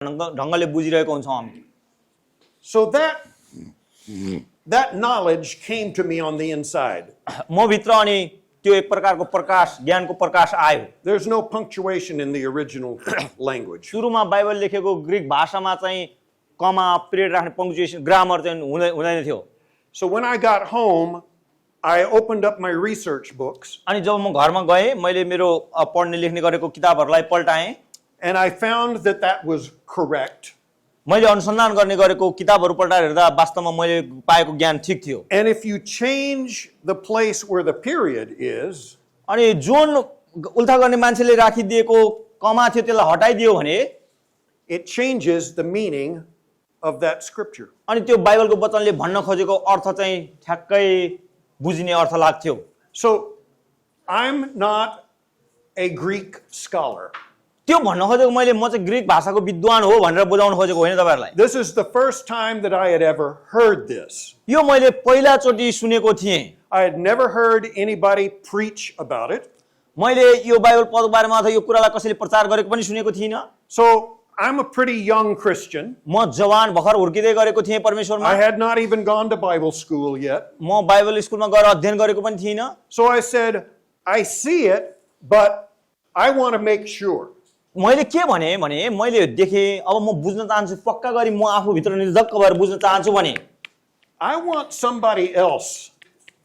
ढङ्गले बुझिरहेको हुन्छौँ हामी। So that knowledge came to me on the inside. म भित्र अनि त्यो एक प्रकारको प्रकाश, ज्ञानको प्रकाश आयो। There's no punctuation in the original language. सुरुमा बाइबल लेखेको ग्रीक भाषामा चाहिँ कमा, पिरियड राख्ने पंक्चुएसन, ग्रामर चाहिँ हुँदैन थियो। So when I got home, I opened up my research books. अनि जब म घरमा गएँ, मैले मेरो पढ्ने लेख्ने गरेको किताबहरूलाई पल्टाएँ। And I found that was correct. मैले अनुसन्धान गर्ने गरेको किताबहरू पल्टाएर हेर्दा वास्तवमा मैले पाएको ज्ञान ठिक थियो। And if you change the place where the period is, अनि जुन उल्था गर्ने मान्छेले राखिदिएको कमा थियो त्यसलाई हटाइदियो भने it changes the meaning of that scripture. अनि त्यो बाइबलको वचनले भन्न खोजेको अर्थ चाहिँ ठ्याक्कै बुझिने अर्थ लाग्थ्यो। So I'm not a Greek scholar. त्यो भन्न खोजेको म चाहिँ ग्रीक भाषाको विद्वान हो भनेर बुझाउन खोजेको होइन तपाईहरुलाई। This is the first time that I had ever heard this. यो मैले पहिला चोटी सुनेको थिएँ। I had never heard anybody preach about it. मैले यो बाइबल पदको बारेमा अथवा यो कुरालाई कसैले प्रचार गरेको पनि सुनेको थिइनँ। So I'm a pretty young Christian. म जवान भर्खर हुर्किदै गरेको थिएँ परमेश्वरमा। I had not even gone to Bible school yet. म बाइबल स्कुलमा गएर अध्ययन गरेको पनि थिइनँ। So I said, I see it, but I want to make sure. मैले के भने मैले देखेँ, अब म बुझ्न चाहन्छु, पक्का गरी म आफू भित्र निर्धक्क भएर बुझ्न चाहन्छु भने I want somebody else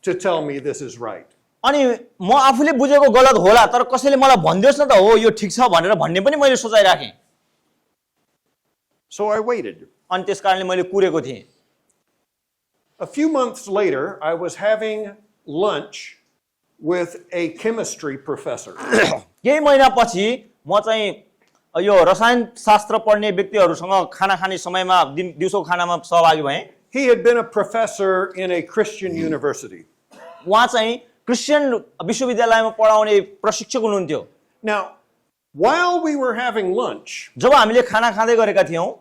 to tell me this is right. अनि म आफूले बुझेको गलत होला तर कसैले मलाई भनिदियोस् न त हो यो ठिक छ भनेर भन्ने पनि मैले सोचाइराखेँ। So I waited. अनि त्यसकारणले मैले कुरेको थिएँ। A few months later, I was having lunch with a chemistry professor. केही महिनापछि म चाहिँ यो रसायन शास्त्र पढ्ने व्यक्तिहरूसँग खाना खाने समयमा दिउँसो खानामा सहभागी भएँ। He had been a professor in a Christian university. उहाँ चाहिँ क्रिस्चियन विश्वविद्यालयमा पढाउने प्रशिक्षक हुनुहुन्थ्यो। Now, while we were having lunch, जब हामीले खाना खाँदै गरेका थियौँ,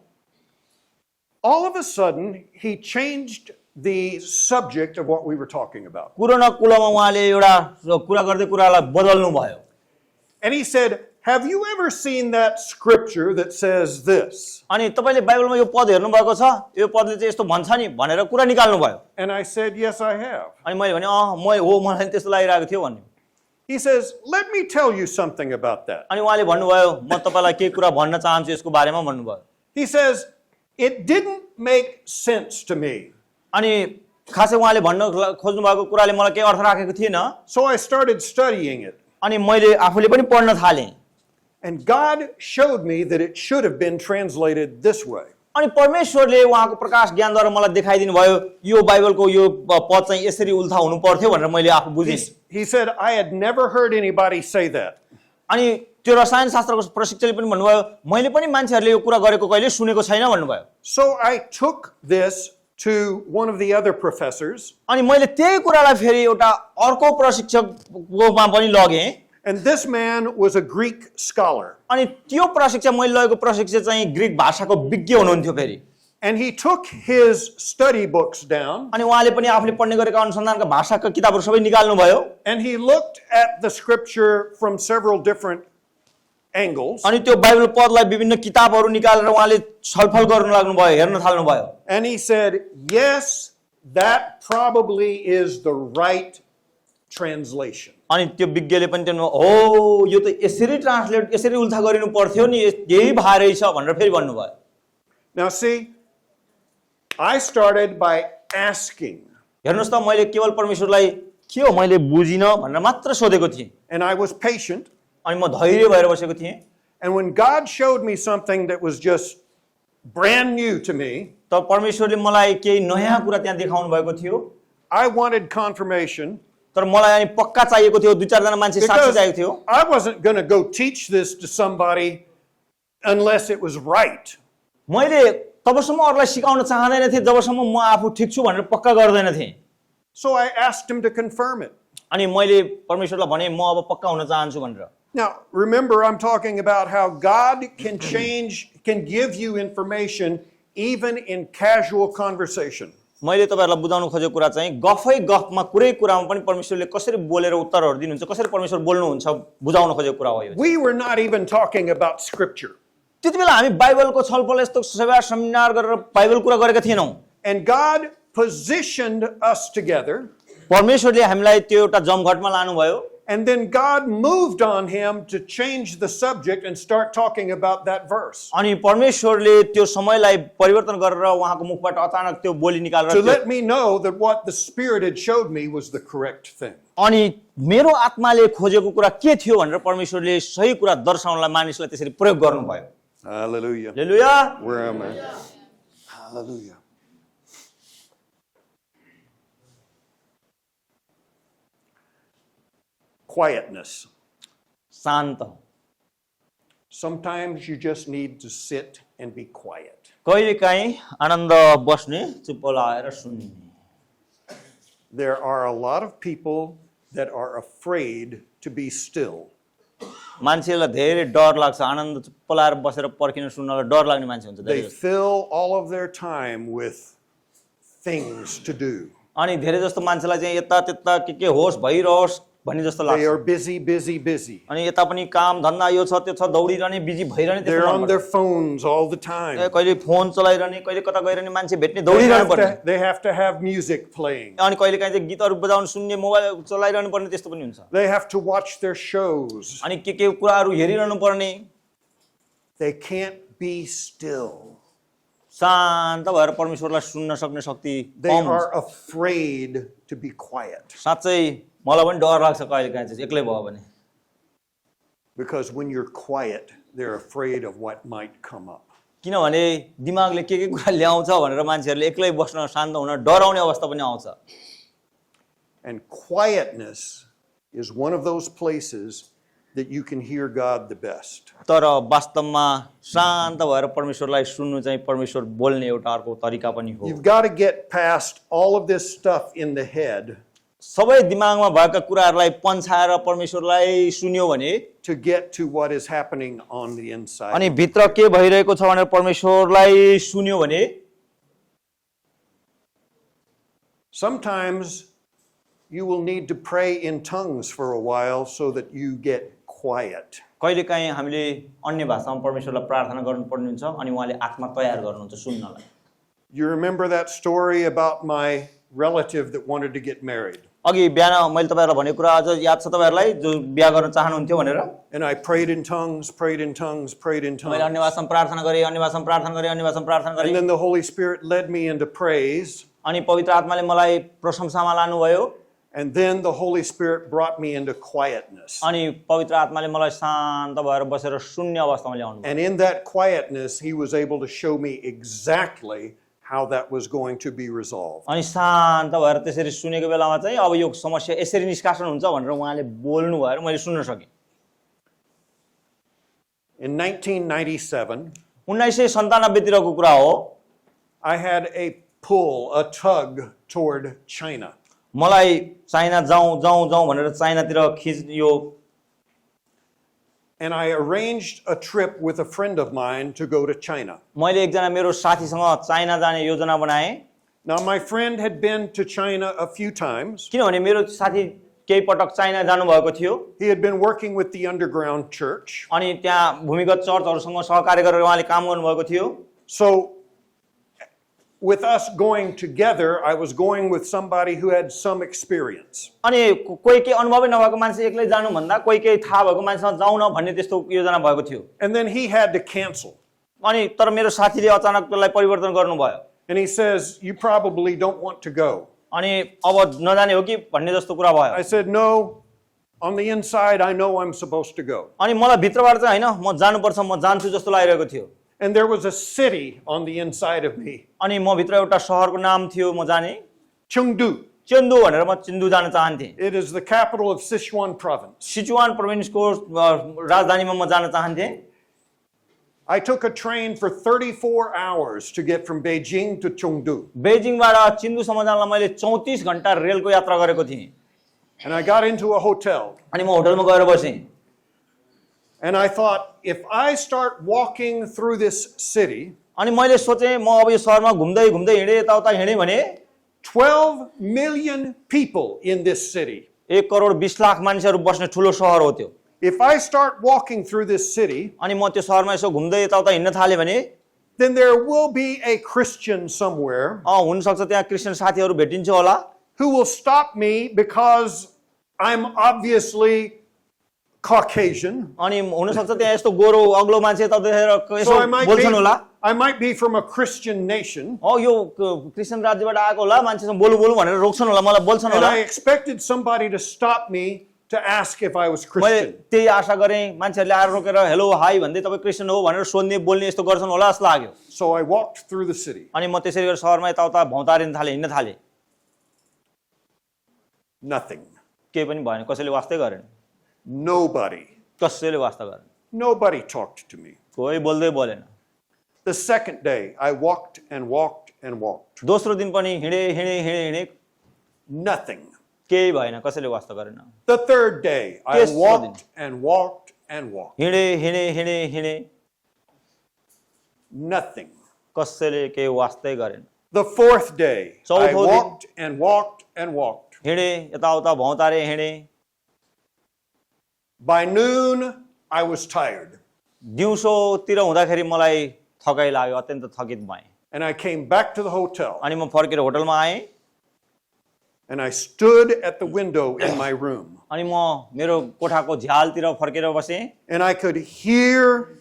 all of a sudden he changed the subject of what we were talking about. कुरो न कुलोमा उहाँले एउटा कुरा गर्दै कुरालाई बदल्नु भयो। And he said, have you ever seen that scripture that says this? अनि तपाईले बाइबलमा यो पद हेर्नु भएको छ, यो पदले चाहिँ यस्तो भन्छ नि भनेर कुरा निकाल्नु भयो। And I said, yes, I have. अनि मैले भने मलाई त्यस्तो लागिरहेको थियो भन्ने। He says, let me tell you something about that. अनि उहाँले भन्नुभयो म तपाईलाई केही कुरा भन्न चाहन्छु यसको बारेमा भन्नुभयो। He says, it didn't make sense to me. अनि खासै उहाँले भन्न खोज्नु भएको कुराले मलाई केही अर्थ राखेको थिएन। So I started studying it. अनि मैले आफूले पनि पढ्न थालेँ। And God showed me that it should have been translated this way. अनि परमेश्वरले उहाँको प्रकाश ज्ञानद्वारा मलाई देखाइदिनु भयो यो बाइबलको यो पद चाहिँ यसरी उल्था हुनु पर्थ्यो भनेर मैले आफू बुझेँ। He said, I had never heard anybody say that. अनि त्यो रसायन शास्त्रको प्रशिक्षकले पनि भन्नुभयो मैले पनि मान्छेहरूले यो कुरा गरेको कहिले सुनेको छैन भन्नुभयो। So I took this to one of the other professors. अनि मैले त्यही कुरालाई फेरि एउटा अर्को प्रशिक्षककोमा पनि लगेँ। And this man was a Greek scholar. अनि त्यो प्रशिक्षक मैले लगेको प्रशिक्षक चाहिँ ग्रीक भाषाको विज्ञ हुनुहुन्थ्यो फेरि। And he took his study books down. अनि उहाँले पनि आफूले पढ्ने गरेका अनुसन्धानका भाषाका किताबहरू सबै निकाल्नु भयो। And he looked at the scripture from several different angles. अनि त्यो बाइबल पदलाई विभिन्न किताबहरू निकालेर उहाँले छलफल गर्न लाग्नु भयो, हेर्न थाल्नु भयो। And he said, yes, that probably is the right translation. अनि त्यो विज्ञले पनि त्यो हो यो त यसरी ट्रान्सलेट यसरी उल्था गरिनु पर्थ्यो नि यही भारै छ भनेर फेरि भन्नुभयो। Now see, I started by asking. हेर्नुस् त मैले केवल परमेश्वरलाई के हो मैले बुझिन भनेर मात्र सोधेको थिएँ। And I was patient. अनि म धैर्य भएर बसेको थिएँ। And when God showed me something that was just brand new to me, त परमेश्वरले मलाई केही नयाँ कुरा त्यहाँ देखाउनु भएको थियो। I wanted confirmation. तर मलाई अनि पक्का चाहिएको थियो, दुई चार जना मान्छे साक्षी चाहिएको थियो। I wasn't going to go teach this to somebody unless it was right. मैले तबसम्म अरूलाई सिकाउन चाहदैन थिएँ जबसम्म म आफू ठिक छु भनेर पक्का गर्दैन थिएँ। So I asked him to confirm it. अनि मैले परमेश्वरलाई भने म अब पक्का हुन चाहन्छु भनेर। Now, remember, I'm talking about how God can give you information even in casual conversation. मैले तपाईहरुलाई बुझाउन खोजेको कुरा चाहिँ गफमा कुरै कुरामा पनि परमेश्वरले कसरी बोलेर उत्तरहरू दिनुहुन्छ, कसरी परमेश्वर बोल्नुहुन्छ बुझाउन खोजेको कुरा हो यो। We were not even talking about scripture. त्यति बेला हामी बाइबलको छलफल यस्तो सेवा सेमिनार गरेर बाइबल कुरा गरेका थिएनौँ। And God positioned us together. परमेश्वरले हामीलाई त्यो एउटा जमघटमा लानुभयो। And then God moved on him to change the subject and start talking about that verse. अनि परमेश्वरले त्यो समयलाई परिवर्तन गरेर उहाँको मुखबाट अचानक त्यो बोली निकालेर To let me know that what the Spirit had showed me was the correct thing. अनि मेरो आत्माले खोजेको कुरा के थियो भनेर परमेश्वरले सही कुरा दर्शाउनलाई मानिसलाई त्यसरी प्रयोग गर्नुभयो। Hallelujah. Hallelujah. Where am I? Hallelujah. Quietness. शान्त। Sometimes you just need to sit and be quiet. कहिलेकाहीँ आनन्द बस्ने, चुप्प लाएर सुन्ने। There are a lot of people that are afraid to be still. मान्छेलाई धेरै डर लाग्छ, आनन्द चुप्प लाएर बसेर पर्खिन सुन्नलाई डर लाग्ने मान्छे हुन्छ They धेरै जस्तो। fill all of their time with things to do. अनि धेरै जस्तो मान्छेलाई चाहिँ यता त्यता के होस् भइरहोस् भन्ने जस्तो They are लाग्छ। busy, busy, busy. अनि यता पनि काम धन्दा यो छ त्यो छ दौडिरहने बिजी भइरहने They're त्यस्तो on their मनपर्छ। phones all the time. कहिले फोन चलाइरहने, कहिले कता गइरहने, मान्छे भेट्ने दौडिरहनु पर्ने। They have to have music playing. अनि कहिलेकाहीँ चाहिँ गीतहरू बजाउन सुन्ने, मोबाइल चलाइरहनु पर्ने त्यस्तो पनि हुन्छ। They have to watch their shows. अनि के कुराहरू हेरिरहनु पर्ने। They can't be still. शान्त भएर परमेश्वरलाई सुन्न सक्ने शक्ति They कम हुन्छ। are afraid to be quiet. साँच्चै मलाई पनि डर लाग्छ कहिलेकाहीँ चाहिँ एक्लै भयो भने। Because when you're quiet, they're afraid of what might come up. किनभने दिमागले के कुरा ल्याउँछ भनेर मान्छेहरूले एक्लै बस्न, शान्त हुन डराउने अवस्था पनि आउँछ। And quietness is one of those places that you can hear God the best. तर वास्तवमा शान्त भएर परमेश्वरलाई सुन्नु चाहिँ परमेश्वर बोल्ने एउटा अर्को तरिका पनि हो। You've got to get past all of this stuff in the head सबै दिमागमा भएका कुराहरूलाई पन्छाएर परमेश्वरलाई सुन्यो भने to get to what is happening on the inside. अनि भित्र के भइरहेको छ भनेर परमेश्वरलाई सुन्यो भने Sometimes you will need to pray in tongues for a while so that you get quiet. कहिलेकाहीँ हामीले अन्य भाषामा परमेश्वरलाई प्रार्थना गर्नुपर्ने हुन्छ अनि उहाँले आत्मा तयार गर्नुहुन्छ सुन्नलाई। You remember that story about my relative that wanted to get married? अघि बिहान मैले तपाईँहरूलाई भनेको कुरा अझ याद छ तपाईँहरूलाई जो बिहा गर्न चाहनुहुन्थ्यो भनेर? And I prayed in tongues, prayed in tongues, prayed in मैले tongues. अन्य भाषामा प्रार्थना गरेँ, अन्य भाषामा प्रार्थना गरेँ, अन्य भाषामा प्रार्थना And गरेँ। then the Holy Spirit led me into praise. अनि पवित्र आत्माले मलाई प्रशंसामा लानुभयो। And then the Holy Spirit brought me into quietness. अनि पवित्र आत्माले मलाई शान्त भएर बसेर शून्य अवस्थामा ल्याउनु भयो। And in that quietness, He was able to show me exactly how that was going to be resolved. अनि शान्त भएर त्यसरी सुनेको बेलामा चाहिँ अब यो समस्या यसरी निष्कासन हुन्छ भनेर उहाँले बोल्नु भएर मैले सुन्न सकेँ। In 1997, 1997 तिरको कुरा हो। I had a pull, a tug toward China. मलाई चाइना जाउँ जाउँ जाउँ भनेर चाइनातिर खिच्यो। And I arranged a trip with a friend of mine to go to China. मैले एकजना मेरो साथीसँग चाइना जाने योजना बनाएँ। Now, my friend had been to China a few times. किनभने मेरो साथी केही पटक चाइना जानुभएको थियो। He had been working with the underground church. अनि त्यहाँ भूमिगत चर्चहरूसँग सहकार्य गरेर उहाँले काम गर्नुभएको थियो। So, with us going together, I was going with somebody who had some experience. अनि कोही केही अनुभवै नभएको मान्छे एक्लै जानु भन्दा कोही केही थाहा भएको मान्छेसँग जाउँ न भन्ने त्यस्तो योजना भएको थियो। And then he had to cancel. अनि तर मेरो साथीले अचानक त्यसलाई परिवर्तन गर्नुभयो। And he says, "You probably don't want to go." अनि अब नजाने हो कि भन्ने जस्तो कुरा भयो। I said, "No, on the inside, I know I'm supposed to go." अनि मलाई भित्रबाट चाहिँ हैन म जानुपर्छ म जान्छु जस्तो लागिरहेको थियो। And there was a city on the inside of me, अनि म भित्र एउटा सहरको नाम थियो म जाने Chengdu. चेन्दु भनेर म चिन्दु जान चाहन्थेँ। It is the capital of Sichuan province. Sichuan प्रोभिन्सको राजधानीमा म जान चाहन्थेँ। I took a train for 34 hours to get from Beijing to Chengdu. बेजिङबाट चिन्दुसम्म जानलाई मैले 34 घण्टा रेलको यात्रा गरेको थिएँ। And I got into a hotel. अनि म होटलमा गएर बसेँ। And I thought, if I start walking through this city, अनि मैले सोचेँ म अब यो सहरमा घुम्दै घुम्दै हिँडेँ यताउता हिँडेँ भने 12 million people in this city. 1 crore 20 lakh मान्छेहरू बस्ने ठुलो सहर हो त्यो। if I start walking through this city, अनि म त्यो सहरमा यसो घुम्दै यताउता हिँड्न थालेँ भने then there will be a Christian somewhere हुनसक्छ त्यहाँ क्रिस्चियन साथीहरू भेटिन्छ होला who will stop me because I'm obviously Caucasian. अनि हुनसक्छ त्यहाँ यस्तो गोरो अग्लो मान्छे त देखेर यसो So बोल्छन् होला I might be from a Christian nation, yo Christian राज्यबाट आएको होला मान्छेसँग बोलु बोलु भनेर रोक्छन् होला मलाई बोल्छन् and होला I expected somebody to stop me to ask if I was मैले Christian. त्यही आशा गरेँ मान्छेहरूले आएर रोकेर हेलो हाई भन्दै तपाईँ क्रिस्चियन हो भनेर सोध्ने बोल्ने यस्तो गर्छन् होला जस्तो लाग्यो So I walked through the city. अनि म त्यसरी गरेर सहरमा यताउता भौतारिन थालेँ हिँड्न थालेँ Nothing. केही पनि भएन कसैले वास्तै गरेन Nobody. कसैले वास्ता गरेन Nobody talked to me. कोही बोल्दै बोलेन The second day, I walked and walked and walked. दोस्रो दिन पनि हिँडे Nothing. केही भएन कसैले वास्ता गरेन The third day, I Yes, walked and walked and walked. हिँडे Nothing. कसैले केही वास्तै गरेन The fourth day, I चौथो दिन walked and walked and walked. हिँडे यताउता भौतारे हिँडे By noon, I was tired. दिउँसोतिर हुँदाखेरि मलाई थकाइ लाग्यो अत्यन्त थकित भएँ And I came back to the hotel अनि म फर्केर होटलमा आएँ and I stood at the window in my room. अनि म मेरो कोठाको झ्यालतिर फर्केर बसेँ And I could hear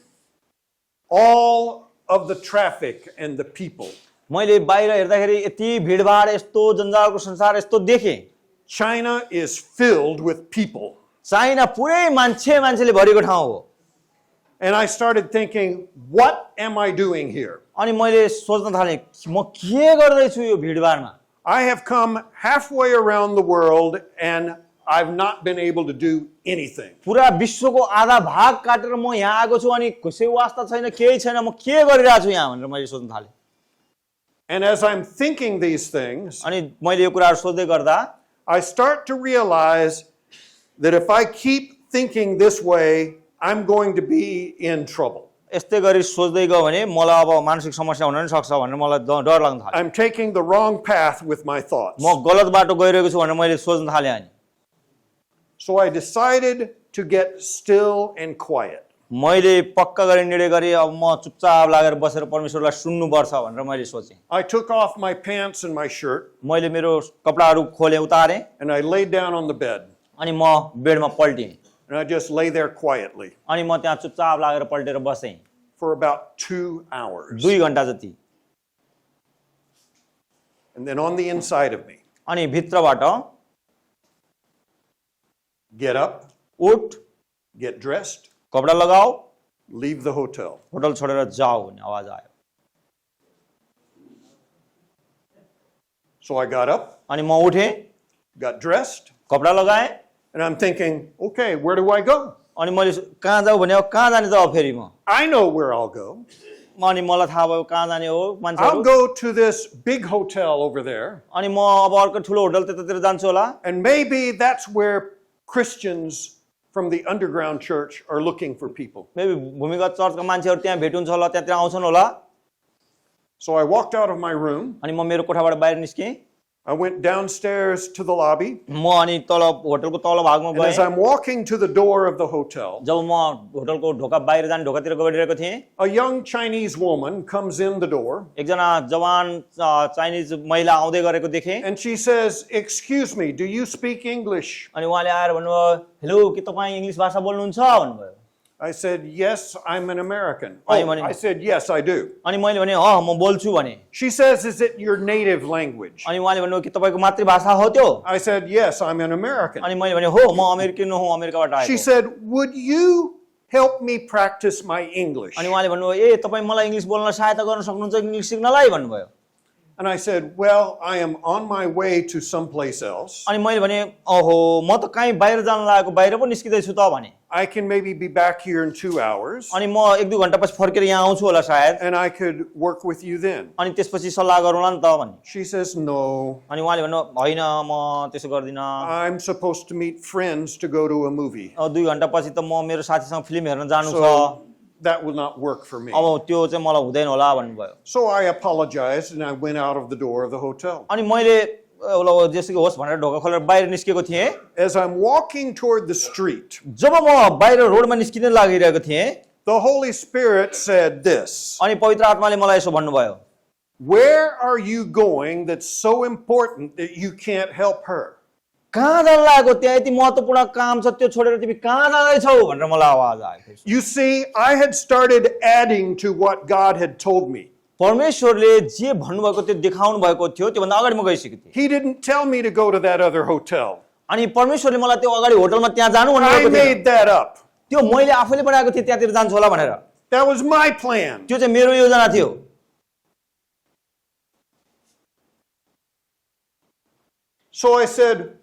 all of the traffic and the people. मैले बाहिर हेर्दाखेरि यति भिडभाड यस्तो जन्जालको संसार यस्तो देखेँ China is filled with people. China पुरै मान्छेले भरेको ठाउँ हो And I started thinking, what am I doing here? अनि मैले सोच्न थालेँ म के गर्दैछु यो भिडभाडमा I have come halfway around the world and I've not been able to do anything. पुरा विश्वको आधा भाग काटेर म यहाँ आएको छु अनि कसै वास्ता छैन केही छैन म के गरिरहेको छु यहाँ भनेर मैले सोच्न थालेँ And as I'm thinking these things, अनि मैले यो कुराहरू सोच्दै गर्दा I start to realize that if I keep thinking this way, I'm going to be in trouble. यस्तै गरी सोच्दै गयो भने मलाई अब मानसिक समस्या हुन पनि सक्छ भनेर मलाई डर लाग्न थाल्यो I'm taking the wrong path with my thoughts. म गलत बाटो गइरहेको छु भनेर मैले सोच्न थालेँ अनि So I decided to get still and quiet. मैले पक्का गरी निर्णय गरेँ अब म चुपचाप लागेर बसेर परमेश्वरलाई सुन्नुपर्छ भनेर मैले सोचेँ I took off my pants and my shirt मैले मेरो कपडाहरू खोलेँ उतारेँ and I laid down on the bed अनि म बेडमा पल्टेँ and I just lay there quietly अनि म त्यहाँ चुपचाप लागेर पल्टेर बसेँ for about 2 hours. 2 घण्टा जति And then on the inside of me, अनि भित्रबाट get up, उठ get dressed, कपडा लगाऊ leave the hotel. होटल छोडेर जाऊ भन्ने आवाज आयो So I got up, अनि म उठेँ got dressed, कपडा लगाएँ and I'm thinking, okay, where do I go? अनि मैले कहाँ जाऊ भने अब कहाँ जाने त अब फेरि म I know where I'll go. अनि मलाई थाहा भयो कहाँ जाने हो I'll मान्छेहरू go to this big hotel over there, अनि म अब अर्को ठुलो होटल त्यतातिर जान्छु होला and maybe that's where Christians from the underground church are looking for people. Maybe भूमिगत चर्चका मान्छेहरू त्यहाँ भेटुन्छ होला त्यहाँतिर आउँछन् होला So I walked out of my room. अनि म मेरो कोठाबाट बाहिर निस्केँ I went downstairs to the lobby. म अनि तल होटलको तल भागमा And as गएँ I'm walking to the door of the hotel, जब म होटलको ढोका बाहिर जाने ढोकातिर गइरहेको थिएँ a young Chinese woman comes in the door एकजना जवान चाइनिज महिला आउँदै गरेको देखेँ and she says, "Excuse me, do you speak English?" अनि उहाँले आएर भन्नुभयो हेलो के तपाईँ इङ्ग्लिस भाषा बोल्नुहुन्छ भन्नुभयो I said, "Yes, I'm an American." Ay, Oh, mani. I said, "Yes, I do." अनि मैले भने म बोल्छु भने She says, "Is it your native language?" अनि उहाँले भन्नुभयो कि तपाईँको मातृभाषा हो त्यो I said, "Yes, I'm an American." अनि मैले भने हो म अमेरिकन हो अमेरिकाबाट She आएको said, "Would you help me practice my English?" अनि उहाँले भन्नुभयो ए तपाईँ मलाई इङ्ग्लिस बोल्न सहायता गर्न सक्नुहुन्छ इङ्ग्लिस सिक्नलाई भन्नुभयो And I said, "Well, I am on my way to someplace else. अनि मैले भने ओहो म त कहीँ बाहिर जान लागेको बाहिर पो निस्किँदैछु त भने I can maybe be back here in 2 hours, अनि म 1-2 घण्टा पछि फर्केर यहाँ आउँछु होला सायद and I could work with you then." अनि त्यसपछि सल्लाह गरौँला नि त भने She says, "No, अनि उहाँले भन्नु होइन म त्यसो गर्दिनँ I'm supposed to meet friends to go to a movie. 2 घण्टा पछि त म मेरो साथीसँग फिल्म हेर्न जानु छ So that will not work for me." अब त्यो चाहिँ मलाई हुँदैन होला भन्नुभयो So I apologized and I went out of the door of the hotel. अनि मैले जेसुकै होस् भनेर ढोका खोलेर बाहिर निस्केको थिएँ। As I'm walking toward the street, जब म बाहिर रोडमा निस्किन लागिरहेको थिएँ the Holy Spirit said this, अनि पवित्र आत्माले मलाई यसो भन्नुभयो, "Where are you going that's so important that you can't help her?" कहाँ जान लागेको, त्यहाँ यति महत्त्वपूर्ण काम छ त्यो छोडेर तिमी कहाँ जाँदैछौ भनेर मलाई आवाज आयो। You see, I had started adding to what God had told me. परमेश्वरले जे भन्नुभएको त्यो देखाउनु भएको थियो त्योभन्दा अगाडि म गइसकेको थिएँ। He didn't tell me to go to that other hotel. अनि परमेश्वरले मलाई त्यो अगाडि होटलमा त्यहाँ जानु I भन्नुभएको थियो। made that up. त्यो मैले आफैले बनाएको थिएँ त्यहाँतिर जान्छु होला भनेर। That was my plan. त्यो चाहिँ मेरो योजना थियो। So I said,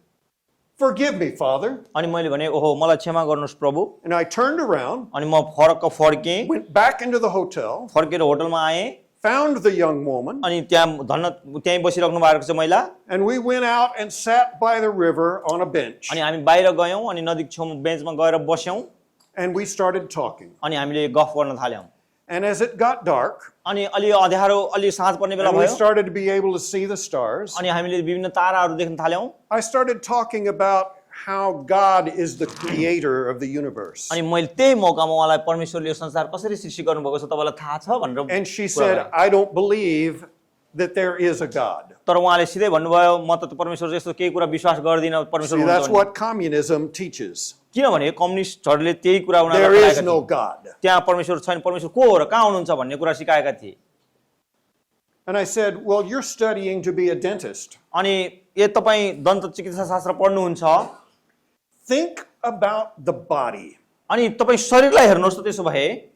"Forgive me, Father." अनि मैले भने ओहो मलाई क्षमा गर्नुहोस् प्रभु। And I turned around, अनि म फर्केँ, went back into the hotel, फर्केर होटलमा आएँ found the young woman, अनि त्यहीँ बसिराख्नु भएको छ महिला। and we went out and sat by the river on a bench. अनि हामी बाहिर गयौँ अनि नदीको छेउमा बेन्चमा गएर बस्यौँ And we started talking. अनि हामीले गफ गर्न थाल्यौँ। And as it got dark, अनि अलि अँध्यारो अलि साँझ पर्ने बेला and we भयो started to be able to see the stars, अनि हामीले विभिन्न ताराहरू देख्न थाल्यौँ। I started talking about how God is the creator of the universe. अनि मैले त्यही मौकामा उहाँलाई परमेश्वरले यो संसार कसरी सृष्टि गर्नुभएको छ तपाईँलाई थाहा छ भनेर And she कुरा said, गरेँ। "I don't believe that there is a God." तर उहाँले सिधै भन्नुभयो म त परमेश्वर जस्तो केही कुरा विश्वास गर्दिनँ परमेश्वर See, हुनुहुन्छ that's भन्ने। what communism teaches. किनभने कम्युनिस्टहरूले त्यही कुरा There उनीहरूलाई is सिकाएका no थिए। God. त्यहाँ परमेश्वर छैन, परमेश्वर को हो र कहाँ हुनुहुन्छ भन्ने कुरा सिकाएका थिए। And I said, "Well, you're studying to be a dentist. अनि ए तपाईँ दन्त चिकित्सा शास्त्र पढ्नुहुन्छ Think about the body. अनि तपाईँ शरीरलाई हेर्नुहोस् त त्यसो भए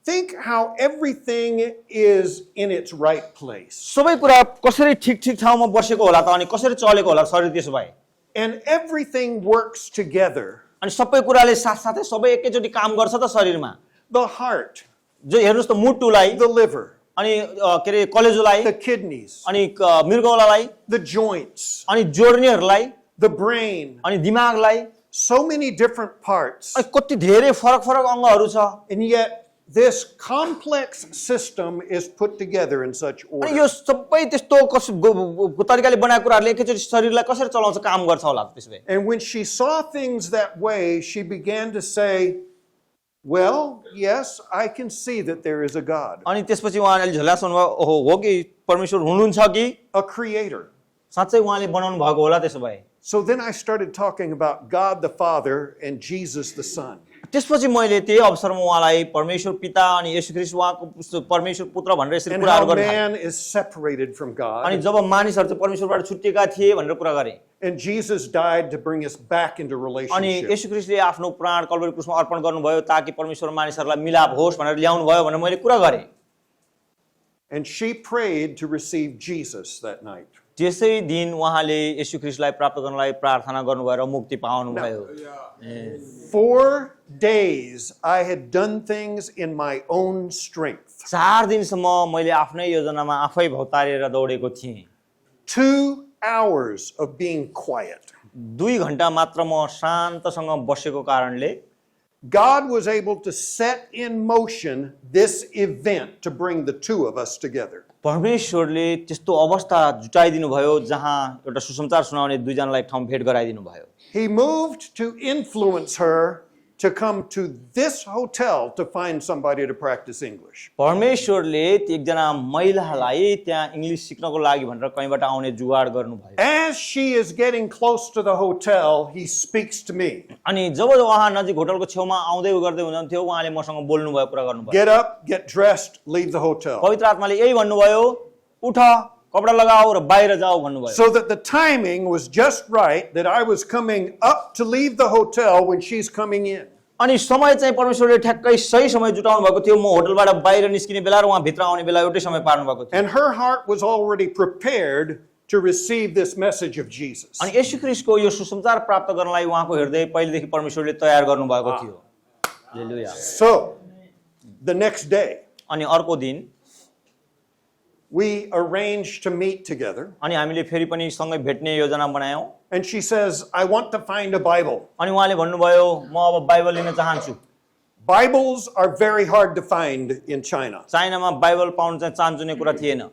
Think how everything is in its right place. सबै कुरा कसरी ठिक ठाउँमा बसेको होला त अनि कसरी चलेको होला शरीर त्यसो भए And everything works together. अनि सबै कुराले साथसाथै सबै एकैचोटि काम गर्छ त शरीरमा। The heart, जो हेर्नुहोस् त मुटुलाई the liver, अनि के अरे कलेजोलाई the kidneys, अनि मृगौलालाई the joints, अनि जोड्नेहरूलाई the brain. अनि दिमागलाई So many different parts. अनि कति धेरै फरक अङ्गहरू छ And yet, this complex system is put together in such अनि order. यो सबै त्यस्तो तरिकाले बनाएको कुराहरूले एकैचोटि शरीरलाई कसरी चलाउँछ काम गर्छ होला त्यसो भए। And when she saw things that way, she began to say, "Well, yes, I can see that there is a God, अनि त्यसपछि उहाँले अलि झल्यास हुनुभयो ओहो हो कि परमेश्वर हुनुहुन्छ कि a creator." साँच्चै उहाँले बनाउनु भएको होला त्यसो भए। So then I started talking about God the Father and Jesus the Son. त्यसपछि मैले त्यही अवसरमा उहाँलाई परमेश्वर पिता अनि येशू ख्रीष्ट उहाँको परमेश्वर पुत्र भनेर यसरी And कुराहरू how गर्न थालेँ। man is separated from अनि God. जब मानिसहरू चाहिँ परमेश्वरबाट छुट्टिएका थिए भनेर कुरा गरे And Jesus died to bring us back into अनि relationship. येशू ख्रीष्टले आफ्नो प्राण कल्वरी क्रुसमा अर्पण गर्नुभयो ताकि परमेश्वर मानिसहरूलाई मिलाप होस् भनेर ल्याउनु भयो भनेर मैले कुरा गरेँ। And she prayed to receive Jesus that night. त्यसै दिन उहाँले येशू ख्रीष्टलाई प्राप्त गर्नलाई प्रार्थना गर्नुभयो र मुक्ति पाउनुभयो। 4 days I had done things in my own strength. 4 दिनसम्म मैले आफ्नै योजनामा आफै भौतारेर दौडेको थिएँ। 2 hours of being quiet. 2 घण्टा मात्र म शान्तसँग बसेको कारणले God was able to set in motion this event to bring the two of us together. परमेश्वरले त्यस्तो अवस्था जुटाइदिनु भयो जहाँ एउटा सुसमाचार सुनाउने दुईजनालाई ठाउँ भेट गराइदिनु भयो। He moved to influence her to come to this hotel to find somebody to practice English. परमेश्वरले एकजना महिलालाई त्यहाँ इङ्ग्लिस सिक्नको लागि भनेर कहीँबाट आउने जुगाड गर्नुभयो। As she is getting close to the hotel, he speaks to me. अनि जब उहाँ नजिक होटलको छेउमा आउँदै गर्दै हुनुहुन्थ्यो उहाँले मसँग बोल्नुभयो कुरा गर्नुभयो। Get up, get dressed, leave the hotel. पवित्र आत्माले यही भन्नुभयो उठ कपडा लगाऊ र बाहिर जाऊ भन्नुभयो। So that the timing was just right that I was coming up to leave the hotel when she's coming in. अनि समय चाहिँ परमेश्वरले ठ्याक्कै सही समय जुटाउनु भएको थियो। म होटलबाट बाहिर निस्किने बेला र उहाँ भित्र आउने बेला एउटै समय पार्नु भएको थियो। And her heart was already prepared to receive this message of Jesus. अनि येशू ख्रीष्टको यो सुसमाचार प्राप्त गर्नलाई उहाँको हृदय पहिलेदेखि परमेश्वरले तयार गर्नु भएको थियो। Hallelujah. So, the next day, अनि अर्को दिन we arranged to meet together. अनि हामीले फेरि पनि सँगै भेट्ने योजना बनायौँ। And she says, "I want to find a Bible." अनि उहाँले भन्नुभयो म अब बाइबल लिन चाहन्छु। Bibles are very hard to find in China. चाइनामा बाइबल पाउनु चाहिँ चान्चुने कुरा थिएन।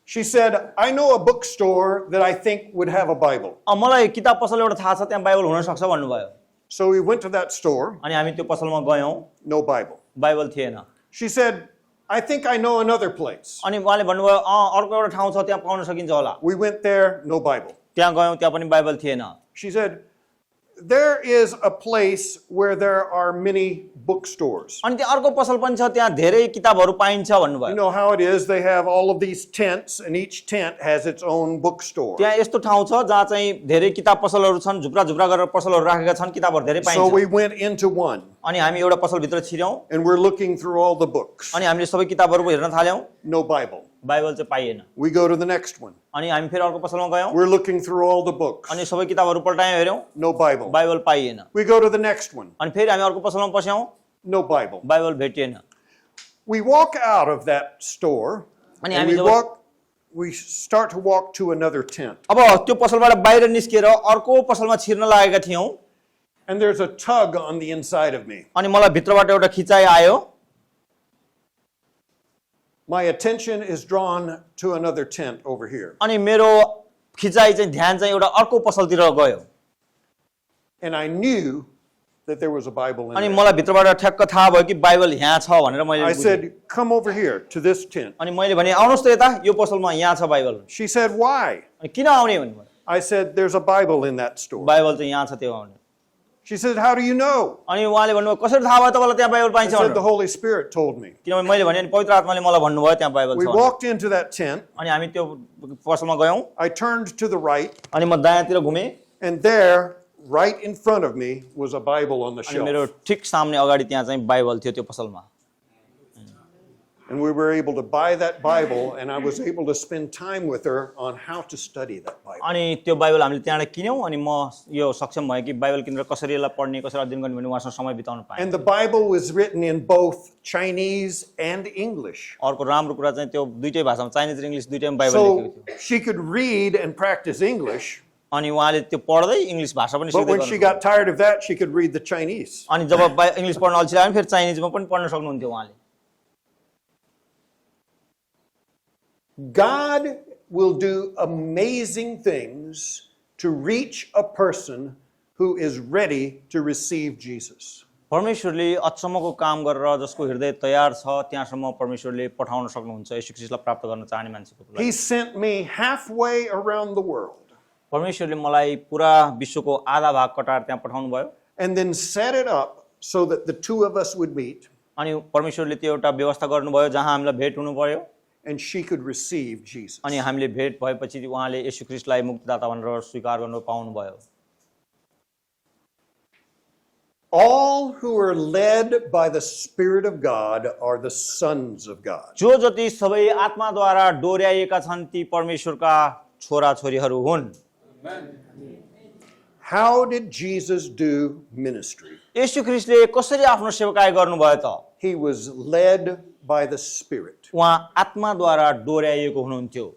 She said, I know a bookstore that I think would have a Bible. मलाई किताब पसल एउटा थाहा छ त्यहाँ बाइबल हुन सक्छ भन्नुभयो So we went to that store, अनि हामी त्यो पसलमा गयौँ no Bible. बाइबल थिएन She said, I think I know another place. अनि उहाँले भन्नुभयो अर्को एउटा ठाउँ छ त्यहाँ पाउन सकिन्छ होला We went there, no Bible. त्यहाँ गयौँ त्यहाँ पनि बाइबल थिएन She said, there is a place where there are many bookstores. अनि त्यहाँ अर्को पसल पनि छ त्यहाँ धेरै किताबहरू पाइन्छ You भन्नुभयो know how it is, they have all of these tents, and each tent has its own bookstore. त्यहाँ यस्तो ठाउँ छ जहाँ चाहिँ धेरै किताब पसलहरू छन् झुप्रा झुप्रा गरेर पसलहरू राखेका छन् किताबहरू धेरै So पाइन्छ we went into one, अनि हामी एउटा पसलभित्र छिर्यौँ and we're looking through all the books. अनि हामीले सबै किताबहरू हेर्न थाल्यौँ No Bible. बाइबल चाहिँ पाइएन We go to the next one. अनि हामी फेरि अर्को पसलमा गयौँ We're looking through all the books. अनि सबै किताबहरू पल्टायौँ हेऱ्यौँ No Bible. बाइबल पाइएन We go to the next one. अनि फेरि हामी अर्को पसलमा पस्यौँ No Bible. बाइबल भेटिएन We walk out of that store, अनि and हामी we start to walk to another tent. अब त्यो पसलबाट बाहिर निस्केर अर्को पसलमा छिर्न लागेका थियौँ And there's a tug on the inside of me. अनि मलाई भित्रबाट एउटा खिचाइ आयो My attention is drawn to another tent over here. अनि मेरो खिचाइ चाहिँ ध्यान चाहिँ एउटा अर्को पसलतिर गयो And I knew that there was a Bible in अनि there. मलाई भित्रबाट ठ्याक्क थाहा भयो कि बाइबल यहाँ छ भनेर मैले I बुझेँ। said, come over here to this tent. अनि मैले भने आउनुहोस् त यता यो पसलमा यहाँ छ बाइबल She said, why? अनि किन आउने भन्नुभयो I said, there's a Bible in that store. Bible चाहिँ यहाँ छ त्यो आउने She said, how do you know? अनि उहाँले भन्नुभयो कसरी थाहा भयो तपाईँलाई त्यहाँ बाइबल I पाइन्छ said, the भनेर Holy Spirit told me. किनभने मैले भने नि पवित्र आत्माले मलाई भन्नुभयो त्यहाँ बाइबल We छ भनेर। walked into that tent. अनि हामी त्यो पसलमा गयौँ I turned to the right, अनि म दायाँतिर घुमेँ and there, right in front of me, was a Bible on the अनि मेरो shelf. ठिक सामने अगाडि त्यहाँ चाहिँ बाइबल थियो त्यो पसलमा And we were able to buy that Bible, and I was able to spend time with her on how to study that Bible. अनि त्यो बाइबल हामीले त्यहाँबाट किन्यौँ अनि म यो सक्षम भएँ कि बाइबल किनेर कसरी यसलाई पढ्ने कसरी अध्ययन गर्ने भने उहाँसँग समय बिताउन पाएँ And the Bible was written in both Chinese and English. अर्को राम्रो कुरा चाहिँ त्यो दुईटै भाषामा चाइनिज र इङ्ग्लिस दुईटैमा बाइबल लेखेको So थियो she could read and practice English, अनि उहाँले त्यो पढ्दै इङ्ग्लिस भाषा पनि but सिक्दै when she गर्नुभयो। got tired of that, she could read the Chinese. अनि जब इङ्ग्लिस पढ्न अल्छी लाग्यो भने फेरि चाइनिजमा पनि पढ्न सक्नुहुन्थ्यो उहाँले God will do amazing things to reach a person who is ready to receive Jesus. परमेश्वरले अचम्मको काम गरेर जसको हृदय तयार छ त्यहाँसम्म परमेश्वरले पठाउन सक्नुहुन्छ येशू ख्रीष्टलाई प्राप्त गर्न चाहने मान्छेको लागि He sent me halfway around the world परमेश्वरले मलाई पुरा विश्वको आधा भाग कटाएर त्यहाँ पठाउनु भयो and then set it up so that the two of us would meet अनि परमेश्वरले त्यो एउटा व्यवस्था गर्नुभयो जहाँ हामीलाई भेट हुनु पर्यो and she could receive Jesus. अनि हामीले भेट भएपछि उहाँले येशू ख्रीष्टलाई मुक्तिदाता भनेर स्वीकार गर्नु पाउनुभयो All who are led by the Spirit of God are the sons of God. जो जति सबै आत्माद्वारा डोर्याइएका छन् ती परमेश्वरका छोराछोरीहरू हुन् How did Jesus do ministry? येशू ख्रीष्टले कसरी आफ्नो सेवकाई गर्नुभयो त He was led by the Spirit. उहाँ आत्माद्वारा डोर्याइएको हुनुहुन्थ्यो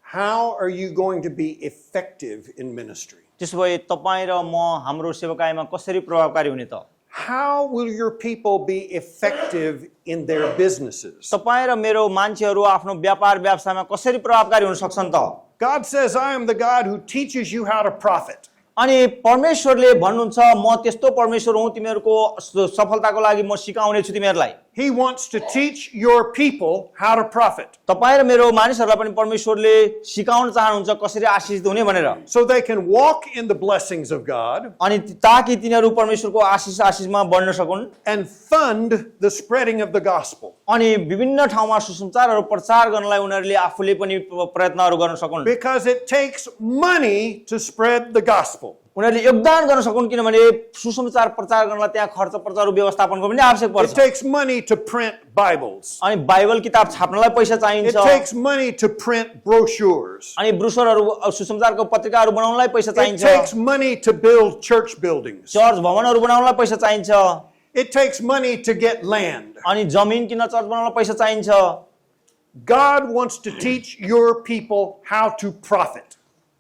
How are you going to be effective in ministry? त्यसो भए तपाईँ र म हाम्रो सेवकाईमा कसरी प्रभावकारी हुने त How will your people be effective in their businesses? तपाईँ र मेरो मान्छेहरू आफ्नो व्यापार व्यवसायमा कसरी प्रभावकारी हुन सक्छन् त God says, I am the God who teaches you how to profit. अनि परमेश्वरले भन्नुहुन्छ म त्यस्तो परमेश्वर हुँ तिमीहरूको सफलताको लागि म सिकाउने छु तिमीहरूलाई He wants to teach your people how to profit तपाईँ र मेरो मानिसहरूलाई पनि परमेश्वरले सिकाउन चाहनुहुन्छ कसरी आशिषित हुने भनेर so they can walk in the blessings of God अनि ताकि तिनीहरू परमेश्वरको आशिषमा बढ्न सकुन् and fund the spreading of the gospel. अनि विभिन्न ठाउँमा सुसमाचारहरू प्रचार गर्नलाई उनीहरूले आफूले पनि प्रयत्नहरू गर्न सकुन् Because it takes money to spread the gospel. उनीहरूले योगदान गर्न सकुन् किनभने सुसमाचार प्रचार गर्नलाई त्यहाँ खर्च प्रचार व्यवस्थापनको पनि आवश्यक It पर्छ takes money to print Bibles. अनि बाइबल किताब छाप्नलाई पैसा It चाहिन्छ takes money to print brochures. अनि ब्रोशरहरू सुसमाचारको पत्रिकाहरू बनाउनलाई पैसा It चाहिन्छ takes money to build church buildings. Church भवनहरू बनाउनलाई पैसा चाहिन्छ It takes money to get land. अनि जमिन किन्न चर्च बनाउनलाई पैसा चाहिन्छ God wants to teach your people how to profit.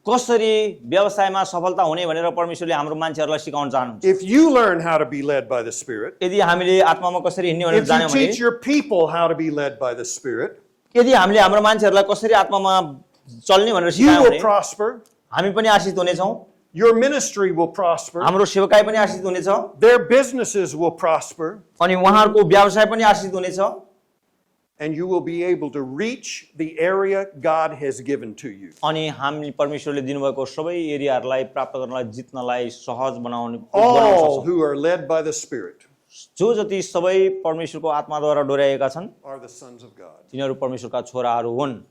कसरी व्यवसायमा सफलता हुने भनेर परमेश्वरले हाम्रो मान्छेहरूलाई सिकाउन चाहनुहुन्छ If you learn how to be led by the Spirit, यदि हामीले आत्मामा कसरी हिँड्ने भनेर if you जान्यौँ भने teach your people how to be led by the Spirit, यदि हामीले हाम्रो मान्छेहरूलाई कसरी आत्मामा चल्ने भनेर You सिकायौँ will भने prosper. हामी पनि Ashish हुनेछौँ, Your ministry will prosper. हाम्रो सेवकाई पनि आशिष हुनेछ, Their businesses will prosper. अनि उहाँहरूको व्यवसाय पनि आशिष हुनेछ, And you will be able to reach the area God has given to you. अनि हामी परमेश्वरले दिनुभएको सबै एरियाहरूलाई प्राप्त गर्नलाई जित्नलाई सहज बनाउन All सक्छौँ। who are led by the Spirit जो जति सबै परमेश्वरको आत्माद्वारा डोर्याएका छन् are the sons of God. तिनीहरू परमेश्वरका छोराहरू हुन्।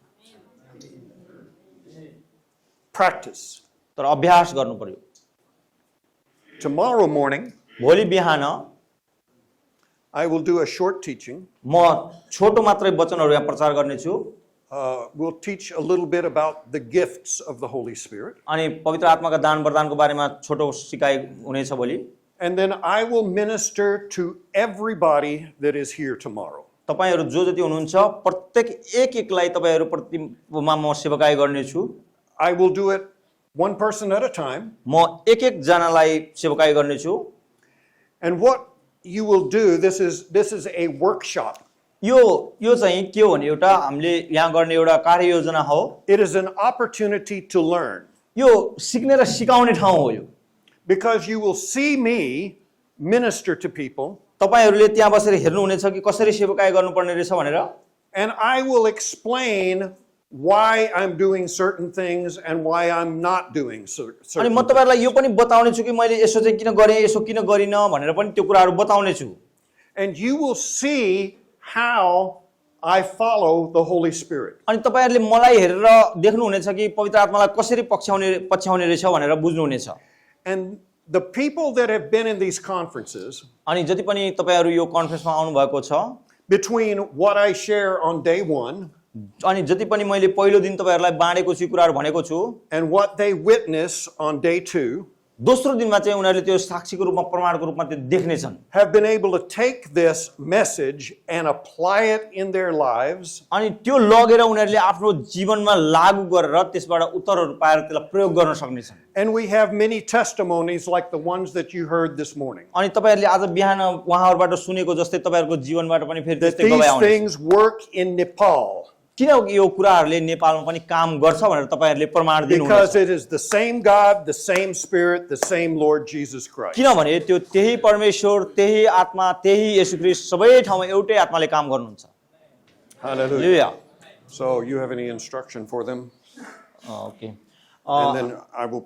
Practice. तर अभ्यास गर्नु पर्यो। Tomorrow morning, भोलि बिहान I will do a short teaching. म छोटो मात्रै वचनहरू यहाँ प्रचार गर्नेछु We'll teach a little bit about the gifts of the Holy Spirit. अनि पवित्र आत्माका दान वरदानको बारेमा छोटो सिकाइ हुनेछ भोलि। And then I will minister to everybody that is here tomorrow. तपाईहरू जो जति हुनुहुन्छ प्रत्येक एक एकलाई तपाईहरू प्रतिमा म सेवकाई गर्नेछु। I will do it one person at a time. म एक एक जनालाई सेवकाई गर्नेछु। And what you will do, this is a workshop. यो चाहिँ के हो भने एउटा हामीले यहाँ गर्ने एउटा कार्ययोजना हो। It is an opportunity to learn. यो सिक्ने र सिकाउने ठाउँ हो यो। Because you will see me minister to people. तपाईहरूले त्यहाँ बसेर हेर्नुहुनेछ कि कसरी सेवकाई गर्नुपर्ने रहेछ भनेर। And I will explain why I'm doing certain things and why I'm not doing अनि certain म तपाईहरुलाई यो पनि बताउने छु कि मैले यसो चाहिँ किन गरेँ यसो किन गरिन भनेर पनि त्यो कुराहरू बताउने छु। And you will see how I follow the Holy Spirit. अनि तपाईहरुले मलाई हेरेर देख्नुहुनेछ कि पवित्र आत्मालाई कसरी पछ्याउने रहेछ भनेर बुझ्नुहुनेछ। And the people that have been in these conferences, अनि जति पनि तपाईहरु यो कन्फरेन्समा आउनु भएको छ, between what I share on day 1 अनि जति पनि मैले पहिलो दिन तपाईहरुलाई बाँडेको छु कुराहरू भनेको छु, and what they witness on day 2, दोस्रो दिनमा चाहिँ उनीहरूले त्यो साक्षीको रूपमा प्रमाणको रूपमा त्यो देख्ने छन्। have been able to take this message and apply it in their lives. अनि त्यो लगेर उनीहरूले आफ्नो जीवनमा लागू गरेर त्यसबाट उत्तरहरू पाएर त्यसलाई प्रयोग गर्न सक्ने छन्। And we have many testimonies like the ones that you heard this morning. अनि तपाईहरुले आज बिहान उहाँहरुबाट सुनेको जस्तै तपाईहरुको जीवनबाट पनि फेरि That त्यस्तै गवाई these आउने। things work in Nepal किन यो कुराहरूले नेपालमा पनि काम गर्छ भनेर तपाईहरुले प्रमाण दिनुहुनेछ। because it is the same God, the same Spirit, the same Lord Jesus Christ. किनभने त्यो त्यही परमेश्वर, त्यही आत्मा, त्यही येशू ख्रीष्ट सबै ठाउँमा एउटै आत्माले काम गर्नुहुन्छ। Hallelujah. Hallelujah. So you have any instruction for them? Okay. And then I will